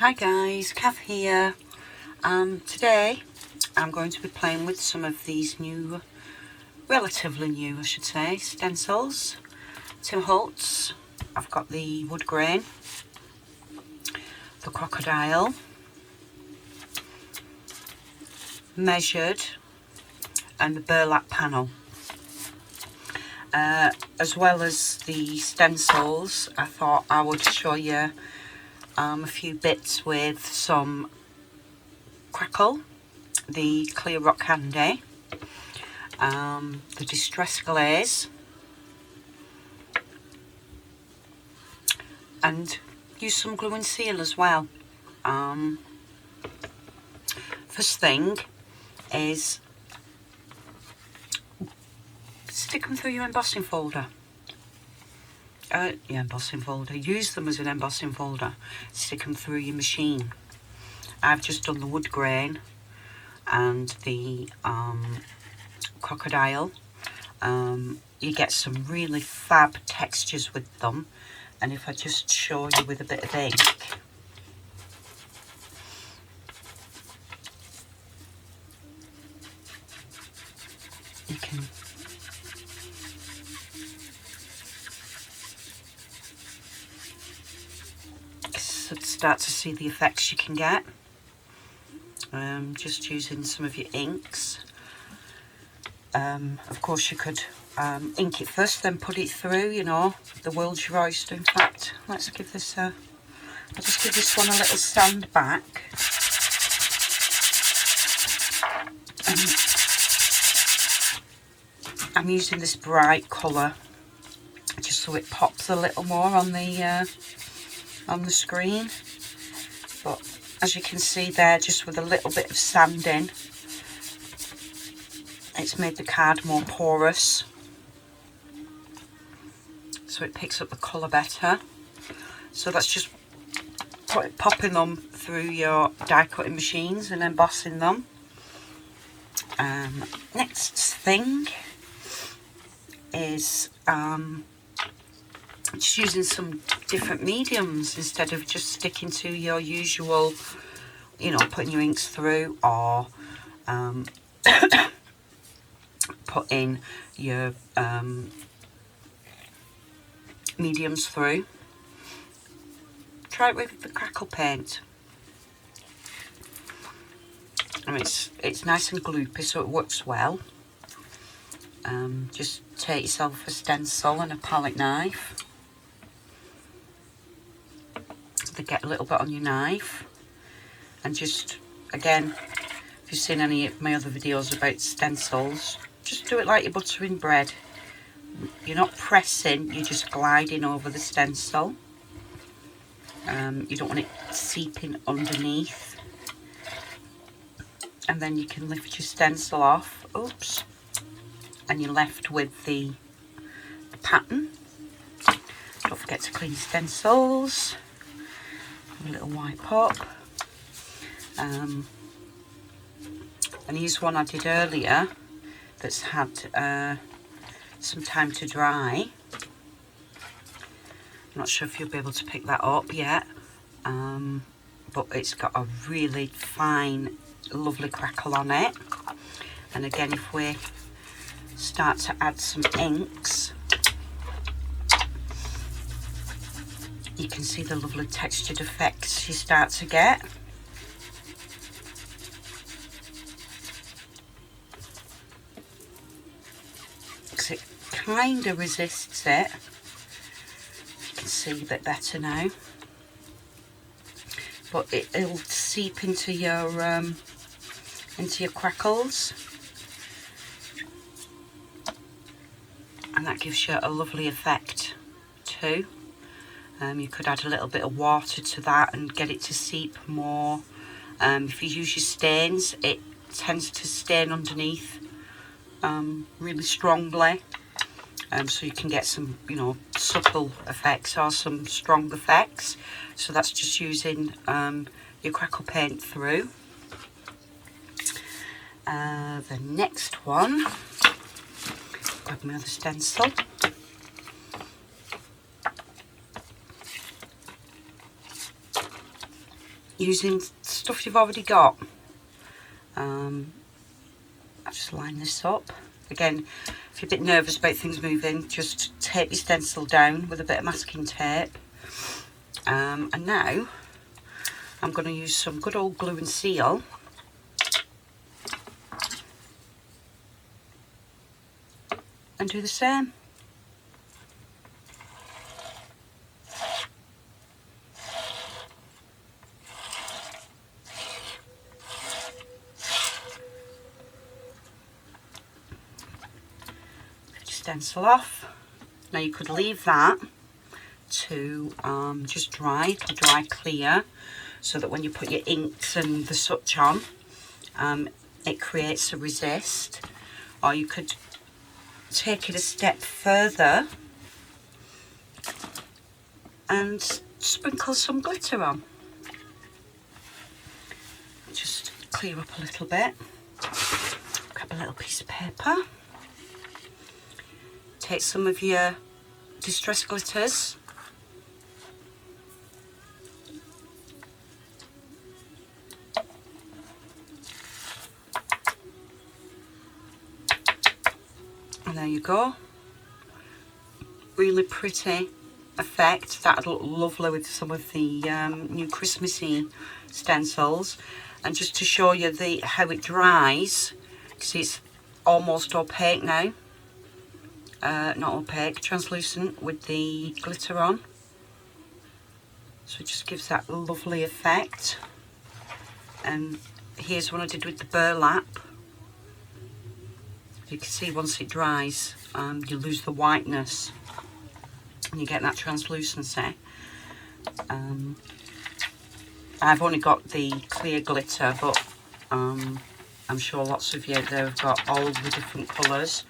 Hi guys, Kath here. Today I'm going to be playing with some of these new, relatively new I should say, stencils. Tim Holtz. I've got the wood grain, the crocodile, measured, and the burlap panel. As well as the stencils, I thought I would show you a few bits with some crackle, the clear rock candy, the distress glaze, and use some glue and seal as well. First thing is stick them through your embossing folder. Use them as an embossing folder. Stick them through your machine. I've just done the wood grain and the crocodile. You get some really fab textures with them, and if I just show you with a bit of ink, you can start to see the effects you can get. Just using some of your inks. Of course you could ink it first, then put it through, you know, the world's your oyster. In fact, let's give this I'll just give this one a little sand back. I'm using this bright colour just so it pops a little more on the screen, but as you can see there, just with a little bit of sanding, it's made the card more porous, so it picks up the colour better. So that's just popping them through your die cutting machines and embossing them. Next thing is just using some different mediums instead of just sticking to your usual, you know, putting your inks through or putting your mediums through. Try it with the crackle paint. And it's nice and gloopy, so it works well. Just take yourself a stencil and a palette knife. To get a little bit on your knife, and just, again, if you've seen any of my other videos about stencils, just do it like you're buttering bread. You're not pressing, you're just gliding over the stencil. You don't want it seeping underneath. And then you can lift your stencil off, oops, and you're left with the pattern. Don't forget to clean your stencils. A little wipe up. And here's one I did earlier that's had some time to dry. I'm not sure if you'll be able to pick that up yet, but it's got a really fine, lovely crackle on it. And again, if we start to add some inks, you can see the lovely textured effects you start to get. Because it kind of resists it. You can see a bit better now. But it'll seep into your crackles. And that gives you a lovely effect too. You could add a little bit of water to that and get it to seep more. If you use your stains, it tends to stain underneath really strongly. So you can get some, you know, subtle effects or some strong effects. So that's just using your crackle paint through. The next one, grab my other stencil. using stuff you've already got. I just line this up. Again, if you're a bit nervous about things moving, just tape your stencil down with a bit of masking tape. And now I'm going to use some good old glue and seal. And do the same. Stencil off. Now you could leave that to just dry clear, so that when you put your inks and the such on, it creates a resist. Or you could take it a step further and sprinkle some glitter on. Just clear up a little bit. Grab a little piece of paper. Take some of your distress glitters. And there you go. Really pretty effect. That'd look lovely with some of the new Christmassy stencils. And just to show you how it dries, see it's almost opaque now. Not opaque, translucent with the glitter on. So it just gives that lovely effect. And here's one I did with the burlap. You can see once it dries, you lose the whiteness and you get that translucency. I've only got the clear glitter, but I'm sure lots of you out there have got all the different colours.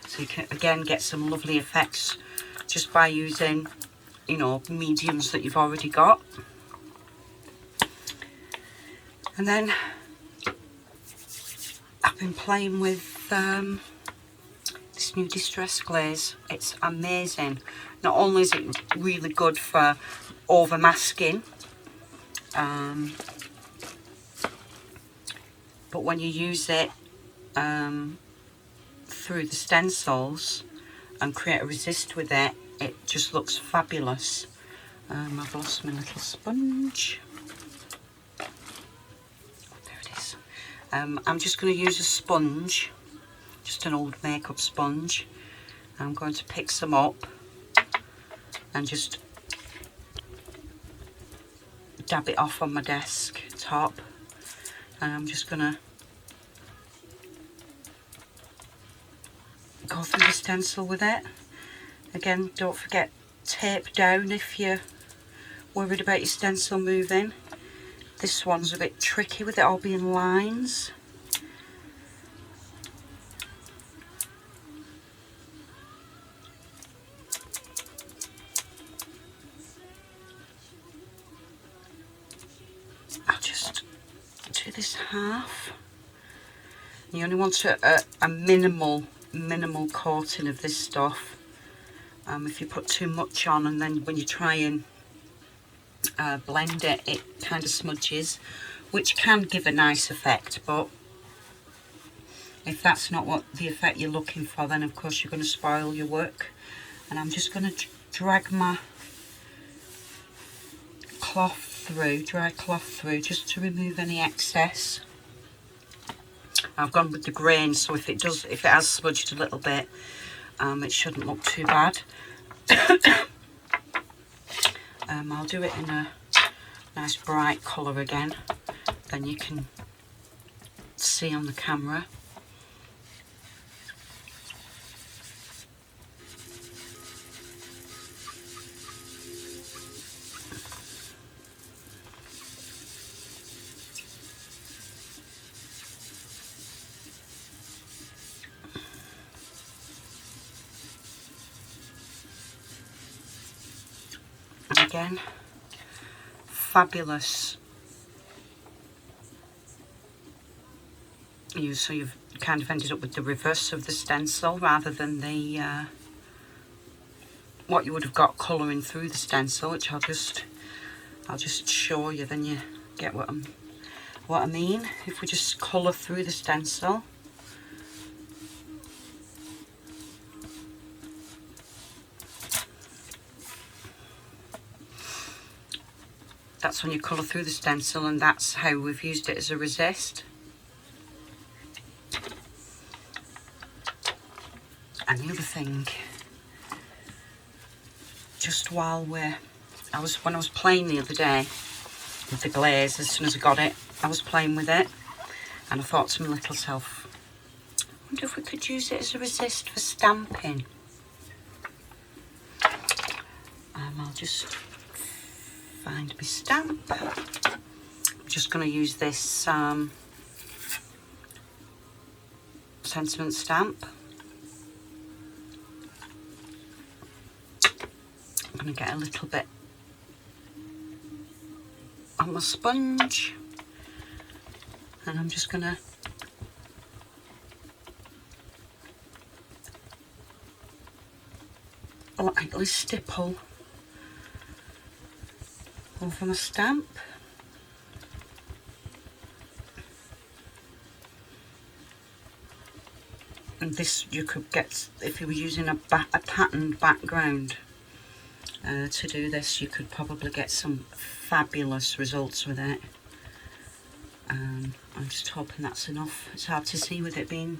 So you can again get some lovely effects just by using, you know, mediums that you've already got. And then I've been playing with this new Distress Glaze. It's amazing. Not only is it really good for over masking, but when you use it through the stencils and create a resist with it, it just looks fabulous. I've lost my little sponge. There it is. I'm just going to use a sponge, just an old makeup sponge. I'm going to pick some up and just dab it off on my desk top, and I'm just going to go through the stencil with it. Again, don't forget, tape down if you're worried about your stencil moving. This one's a bit tricky with it all being lines. I'll just do this half. You only want a minimal coating of this stuff. If you put too much on and then when you try and blend it, it kind of smudges, which can give a nice effect, but if that's not what the effect you're looking for, then of course you're going to spoil your work. And I'm just going to drag my cloth through, dry cloth through, just to remove any excess. I've gone with the grain, so if it has smudged a little bit, it shouldn't look too bad. I'll do it in a nice bright colour again, then you can see on the camera. Again, fabulous. So you've kind of ended up with the reverse of the stencil rather than the what you would have got colouring through the stencil, which I'll just show you, then you Get what I mean? If we just colour through the stencil. That's when you colour through the stencil, and that's how we've used it as a resist. And the other thing, just while when I was playing the other day with the glaze, as soon as I got it, I was playing with it, and I thought to my little self, I wonder if we could use it as a resist for stamping. I'll just find my stamp. I'm just going to use this sentiment stamp. I'm going to get a little bit on my sponge, and I'm just going to lightly stipple over my stamp. And this you could get, if you were using a patterned background to do this, you could probably get some fabulous results with it. I'm just hoping that's enough. It's hard to see with it being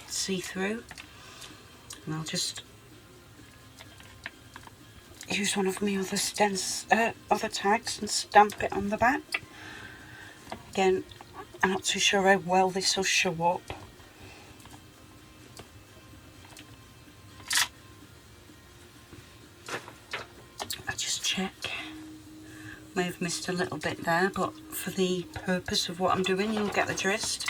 see-through. And I'll just use one of my other tags and stamp it on the back. Again, I'm not too sure how well this will show up. I just check. May have missed a little bit there, but for the purpose of what I'm doing, you'll get the gist.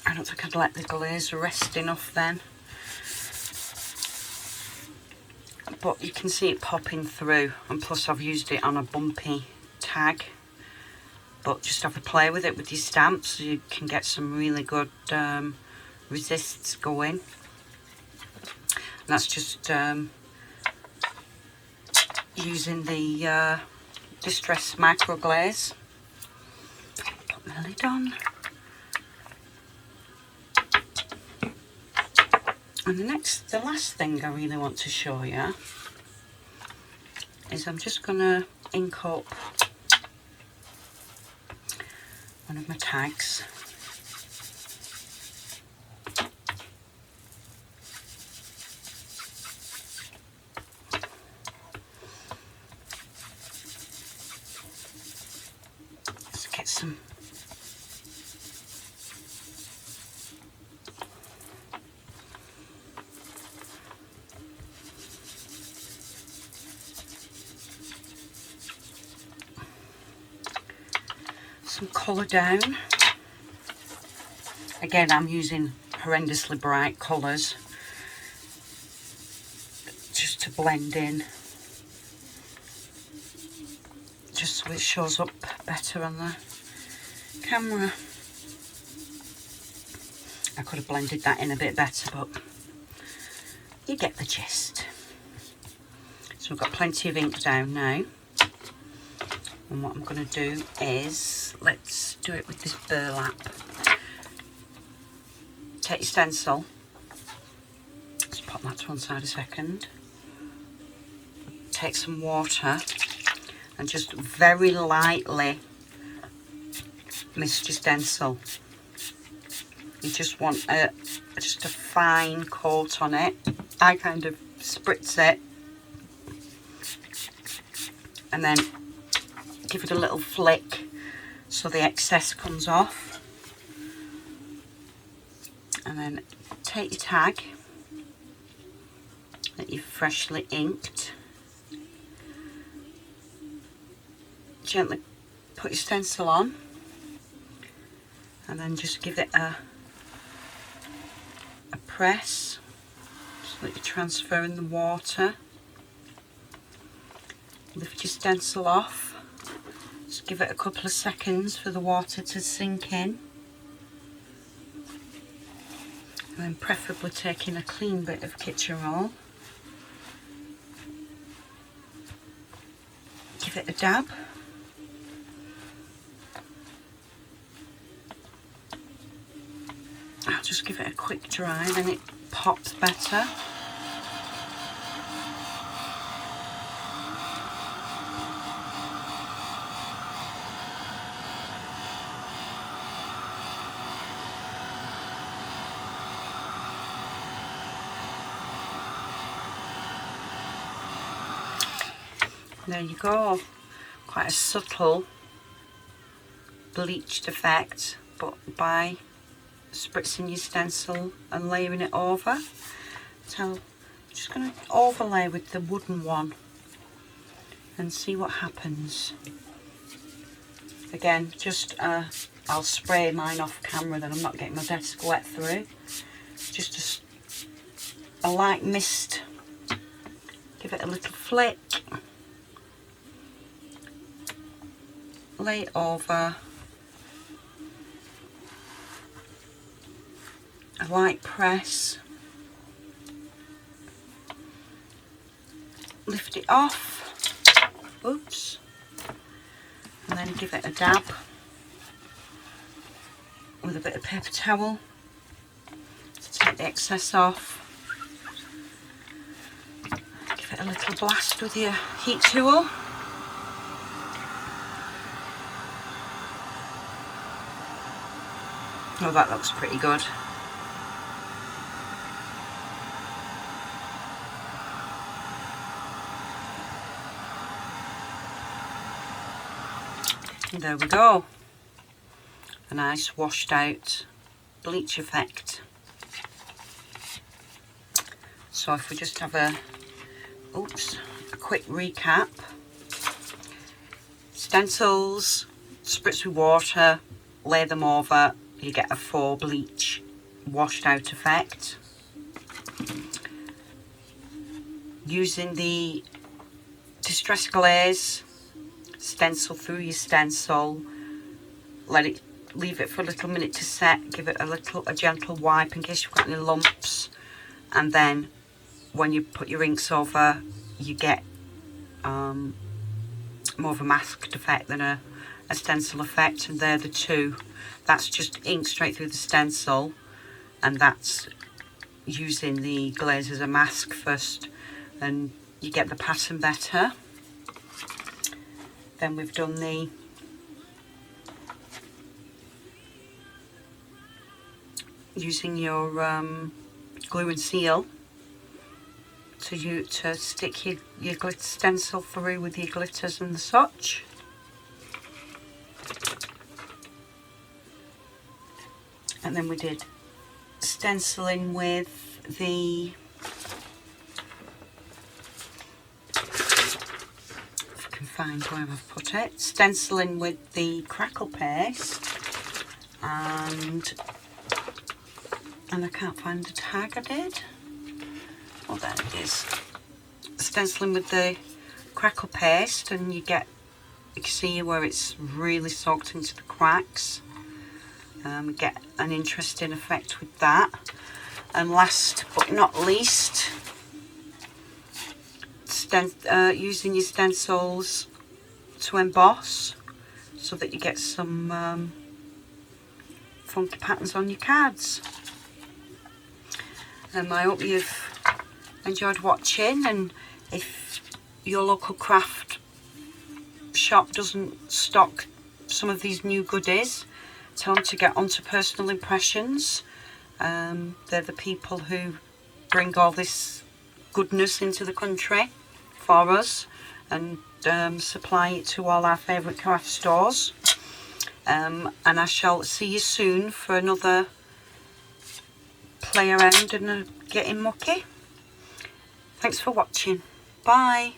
I don't think I'd let the glaze rest enough then. But you can see it popping through, and plus I've used it on a bumpy tag. But just have a play with it with your stamps so you can get some really good resists going. And that's just using the Distress Micro Glaze. Put my lid on. And the last thing I really want to show you is I'm just going to ink up one of my tags. Let's get some colour down. Again, I'm using horrendously bright colours just to blend in, just so it shows up better on the camera. I could have blended that in a bit better, but you get the gist. So we've got plenty of ink down now. And what I'm going to do is, let's do it with this burlap. Take your stencil, let's pop that to one side a second. Take some water and just very lightly mist your stencil. You just want just a fine coat on it. I kind of spritz it and then give it a little flick so the excess comes off, and then take your tag that you've freshly inked, gently put your stencil on and then just give it a press so that you're transferring the water. Lift your stencil off, just give it a couple of seconds for the water to sink in, and then preferably taking a clean bit of kitchen roll, give it a dab. I'll just give it a quick dry, then it pops better. There you go, quite a subtle bleached effect, but by spritzing your stencil and layering it over. So I'm just going to overlay with the wooden one and see what happens. Again, just I'll spray mine off camera, then I'm not getting my desk wet through. Just a light mist, give it a little flick, lay it over, a light press, lift it off, oops, and then give it a dab with a bit of paper towel to take the excess off. Give it a little blast with your heat tool. Oh, that looks pretty good. And there we go. A nice washed out bleach effect. So if we just have a quick recap. Stencils, spritz with water, lay them over, you get a faux bleach washed out effect. Using the Distress Glaze, stencil through your stencil, leave it for a little minute to set, give it a gentle wipe in case you've got any lumps, and then when you put your inks over, you get more of a masked effect than a stencil effect, and they're the two. That's just ink straight through the stencil, and that's using the glaze as a mask first, and you get the pattern better. Then we've done the using your glue and seal to stick your glitter stencil through with your glitters and such. And then we did stenciling with the, if I can find where I've put it, stenciling with the crackle paste, and I can't find the tag I did. Oh, there it is. Stenciling with the crackle paste, and you can see where it's really soaked into the cracks. Get an interesting effect with that. And last but not least, using your stencils to emboss so that you get some funky patterns on your cards. I hope you've enjoyed watching, and if your local craft shop doesn't stock some of these new goodies, tell them to get onto Personal Impressions. They're the people who bring all this goodness into the country for us and supply it to all our favourite craft stores. And I shall see you soon for another play around and getting mucky. Thanks for watching. Bye.